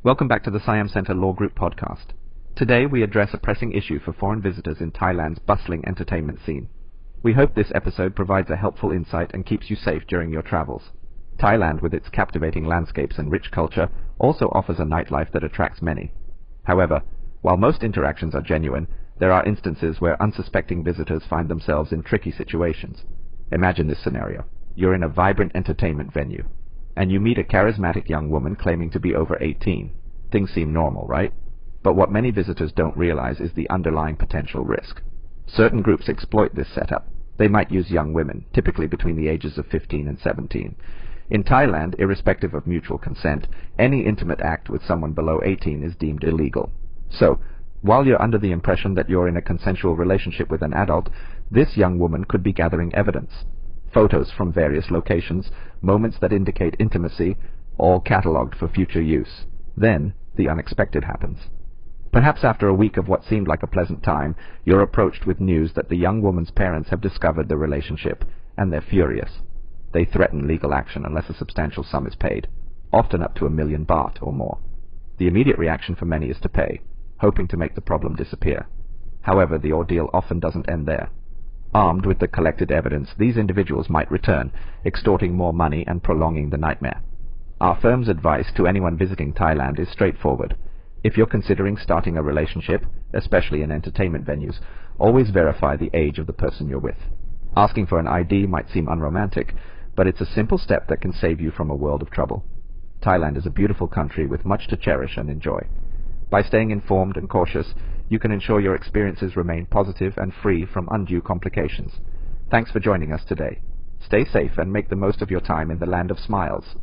Welcome back to the Siam Center Law Group podcast. Today we address a pressing issue for foreign visitors in Thailand's bustling entertainment scene. We hope this episode provides a helpful insight and keeps you safe during your travels. Thailand, with its captivating landscapes and rich culture, also offers a nightlife that attracts many. However, while most interactions are genuine, there are instances where unsuspecting visitors find themselves in tricky situations. Imagine this scenario. You're in a vibrant entertainment venue, and you meet a charismatic young woman claiming to be over 18. Things seem normal, right? But what many visitors don't realize is the underlying potential risk. Certain groups exploit this setup. They might use young women, typically between the ages of 15 and 17. In Thailand, irrespective of mutual consent, any intimate act with someone below 18 is deemed illegal. So, while you're under the impression that you're in a consensual relationship with an adult, this young woman could be gathering evidence. Photos from various locations, moments that indicate intimacy, all catalogued for future use. Then, the unexpected happens. Perhaps after a week of what seemed like a pleasant time, you're approached with news that the young woman's parents have discovered the relationship, and they're furious. They threaten legal action unless a substantial sum is paid, often up to 1 million baht or more. The immediate reaction for many is to pay, hoping to make the problem disappear. However, the ordeal often doesn't end there. Armed with the collected evidence, these individuals might return, extorting more money and prolonging the nightmare. Our firm's advice to anyone visiting Thailand is straightforward. If you're considering starting a relationship, especially in entertainment venues, always verify the age of the person you're with. Asking for an ID might seem unromantic, but it's a simple step that can save you from a world of trouble. Thailand is a beautiful country with much to cherish and enjoy. By staying informed and cautious, you can ensure your experiences remain positive and free from undue complications. Thanks for joining us today. Stay safe and make the most of your time in the land of smiles.